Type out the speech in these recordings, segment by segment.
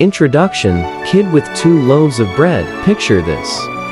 Introduction, kid with 2 loaves of bread. Picture this.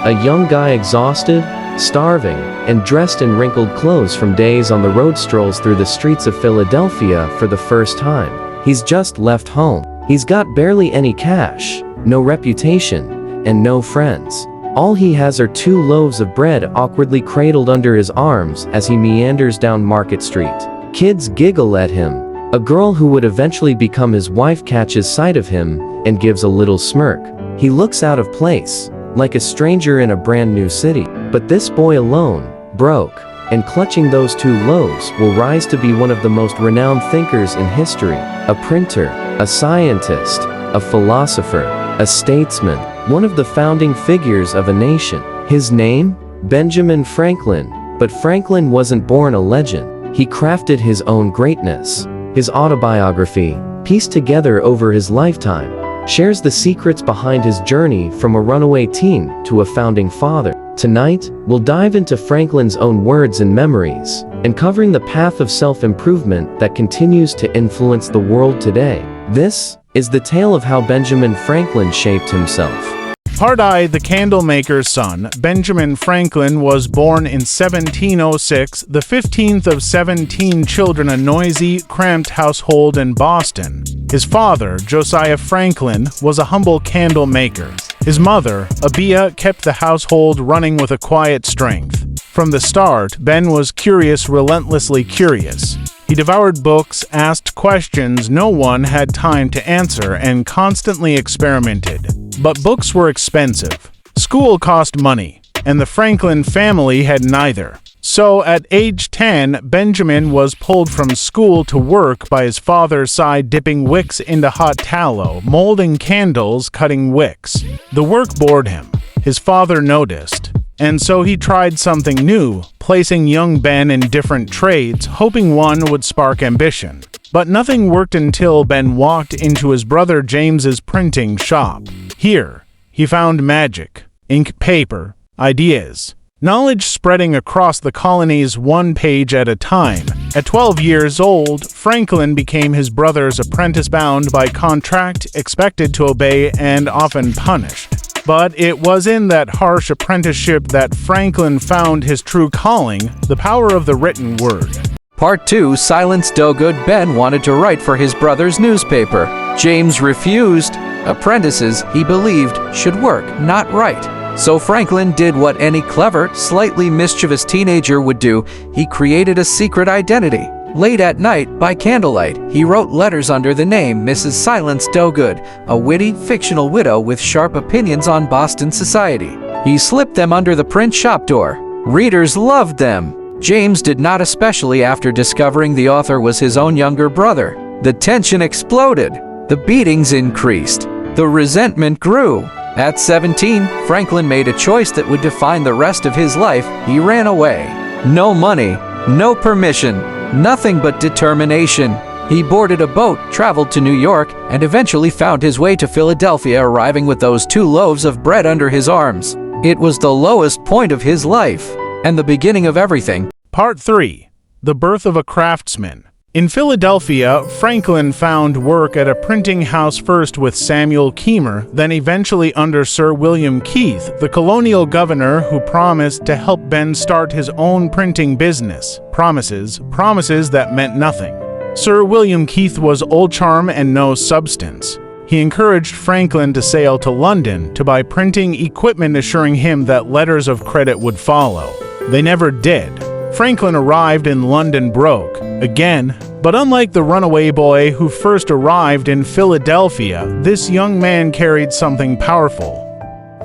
A young guy exhausted, starving, and dressed in wrinkled clothes from days on the road strolls through the streets of Philadelphia for the first time. He's just left home. He's got barely any cash, no reputation, and no friends. All he has are 2 loaves of bread awkwardly cradled under his arms as he meanders down Market Street. Kids giggle at him. A girl who would eventually become his wife catches sight of him and gives a little smirk. He looks out of place, like a stranger in a brand new city. But this boy alone, broke, and clutching those 2 loaves, will rise to be one of the most renowned thinkers in history. A printer, a scientist, a philosopher, a statesman, one of the founding figures of a nation. His name? Benjamin Franklin. But Franklin wasn't born a legend. He crafted his own greatness. His autobiography, pieced together over his lifetime, shares the secrets behind his journey from a runaway teen to a founding father. Tonight, we'll dive into Franklin's own words and memories, uncovering the path of self-improvement that continues to influence the world today. This is the tale of how Benjamin Franklin shaped himself. Part I, the candlemaker's son, Benjamin Franklin was born in 1706, the 15th of 17 children, a noisy, cramped household in Boston. His father, Josiah Franklin, was a humble candle maker. His mother, Abia, kept the household running with a quiet strength. From the start, Ben was curious, relentlessly curious. He devoured books, asked questions no one had time to answer, and constantly experimented. But books were expensive. School cost money, and the Franklin family had neither. So, at age 10, Benjamin was pulled from school to work by his father's side, dipping wicks into hot tallow, molding candles, cutting wicks. The work bored him. His father noticed. And so he tried something new, placing young Ben in different trades, hoping one would spark ambition. But nothing worked until Ben walked into his brother James's printing shop. Here, he found magic, ink, paper, ideas, knowledge spreading across the colonies 1 page at a time. At 12 years old, Franklin became his brother's apprentice, bound by contract, expected to obey, and often punished. But it was in that harsh apprenticeship that Franklin found his true calling, the power of the written word. Part 2, Silence Dogood. Ben wanted to write for his brother's newspaper. James refused. Apprentices, he believed, should work, not write. So Franklin did what any clever, slightly mischievous teenager would do. He created a secret identity. Late at night, by candlelight, he wrote letters under the name Mrs. Silence Dogood, a witty, fictional widow with sharp opinions on Boston society. He slipped them under the print shop door. Readers loved them. James did not, especially after discovering the author was his own younger brother. The tension exploded. The beatings increased. The resentment grew. At 17, Franklin made a choice that would define the rest of his life. He ran away. No money, no permission, nothing but determination. He boarded a boat, traveled to New York, and eventually found his way to Philadelphia, arriving with those 2 loaves of bread under his arms. It was the lowest point of his life, and the beginning of everything. Part 3, the birth of a craftsman. In Philadelphia, Franklin found work at a printing house, first with Samuel Keimer, then eventually under Sir William Keith, the colonial governor who promised to help Ben start his own printing business. Promises that meant nothing. Sir William Keith was old charm and no substance. He encouraged Franklin to sail to London to buy printing equipment, assuring him that letters of credit would follow. They never did. Franklin arrived in London broke, again, but unlike the runaway boy who first arrived in Philadelphia, this young man carried something powerful.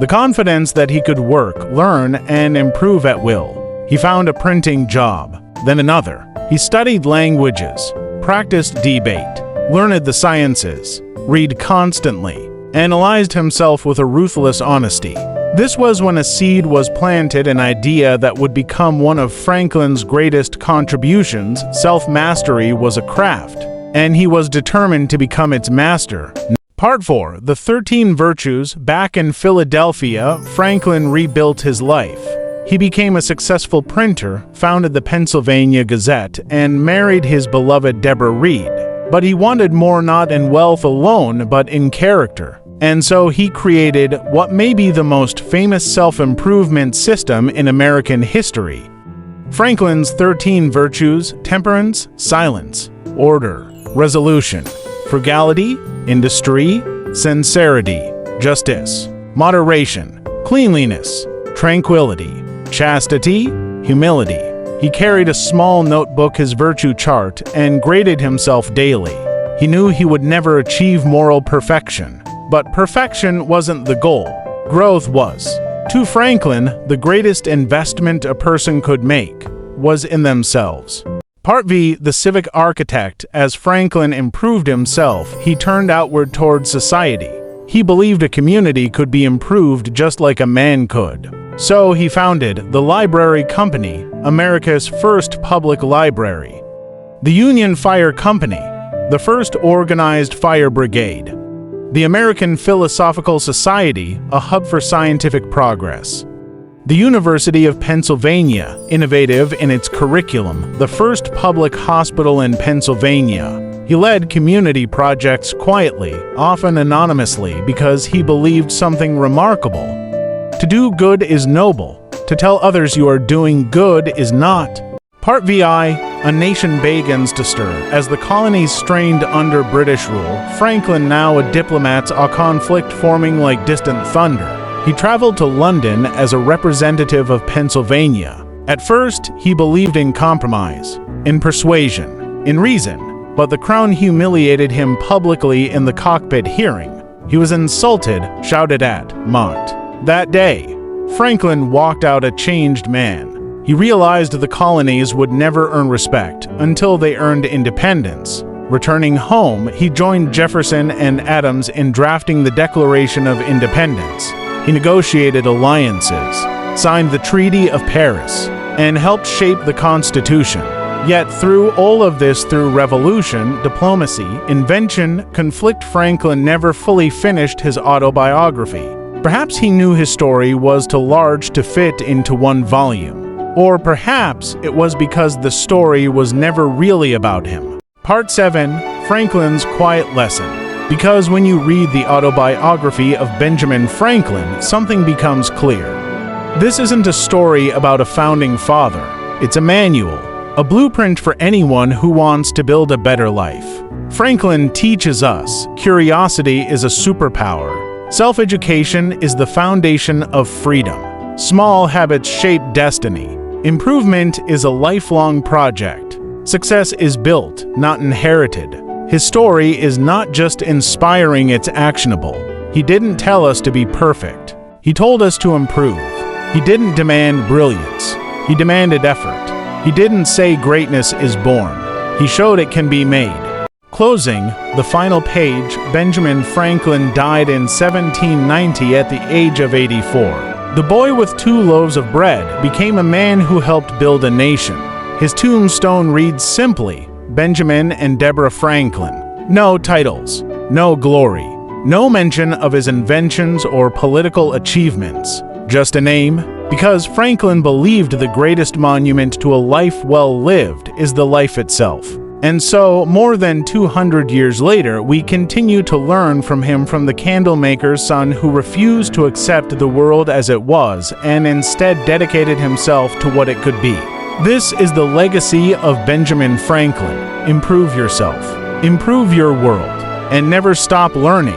The confidence that he could work, learn, and improve at will. He found a printing job, then another. He studied languages, practiced debate, learned the sciences, read constantly, analyzed himself with a ruthless honesty. This was when a seed was planted, an idea that would become one of Franklin's greatest contributions. Self-mastery was a craft, and he was determined to become its master. Part 4, the 13 virtues. Back in Philadelphia, Franklin rebuilt his life. He became a successful printer, founded the Pennsylvania Gazette, and married his beloved Deborah Reed. But he wanted more not in wealth alone, but in character. And so he created what may be the most famous self-improvement system in American history. Franklin's 13 virtues: temperance, silence, order, resolution, frugality, industry, sincerity, justice, moderation, cleanliness, tranquility, chastity, humility. He carried a small notebook, his virtue chart, and graded himself daily. He knew he would never achieve moral perfection, but perfection wasn't the goal. Growth was. To Franklin, the greatest investment a person could make was in themselves. Part V, the civic architect. As Franklin improved himself, he turned outward towards society. He believed a community could be improved just like a man could. So he founded the Library Company, America's first public library. The Union Fire Company, the first organized fire brigade. The American Philosophical Society, a hub for scientific progress. The University of Pennsylvania, innovative in its curriculum, the first public hospital in Pennsylvania. He led community projects quietly, often anonymously, because he believed something remarkable. To do good is noble. To tell others you are doing good is not. Part VI, a nation begins to stir. As the colonies strained under British rule, Franklin, now a diplomat, saw conflict forming like distant thunder. He traveled to London as a representative of Pennsylvania. At first, he believed in compromise, in persuasion, in reason, but the Crown humiliated him publicly in the cockpit hearing. He was insulted, shouted at, mocked. That day, Franklin walked out a changed man. He realized the colonies would never earn respect until they earned independence. Returning home, he joined Jefferson and Adams in drafting the Declaration of Independence. He negotiated alliances, signed the Treaty of Paris, and helped shape the Constitution. Yet through all of this, through revolution, diplomacy, invention, conflict, Franklin never fully finished his autobiography. Perhaps he knew his story was too large to fit into one volume. Or perhaps it was because the story was never really about him. Part 7, Franklin's Quiet Lesson. Because when you read the autobiography of Benjamin Franklin, something becomes clear. This isn't a story about a founding father. It's a manual, a blueprint for anyone who wants to build a better life. Franklin teaches us curiosity is a superpower. Self-education is the foundation of freedom. Small habits shape destiny. Improvement is a lifelong project. Success is built, not inherited. His story is not just inspiring, it's actionable. He didn't tell us to be perfect. He told us to improve. He didn't demand brilliance. He demanded effort. He didn't say greatness is born. He showed it can be made. Closing, the final page, Benjamin Franklin died in 1790 at the age of 84. The boy with 2 loaves of bread became a man who helped build a nation. His tombstone reads simply, Benjamin and Deborah Franklin. No titles, no glory, no mention of his inventions or political achievements. Just a name, because Franklin believed the greatest monument to a life well lived is the life itself. And so, more than 200 years later, we continue to learn from him, from the candlemaker's son who refused to accept the world as it was and instead dedicated himself to what it could be. This is the legacy of Benjamin Franklin. Improve yourself, improve your world, and never stop learning.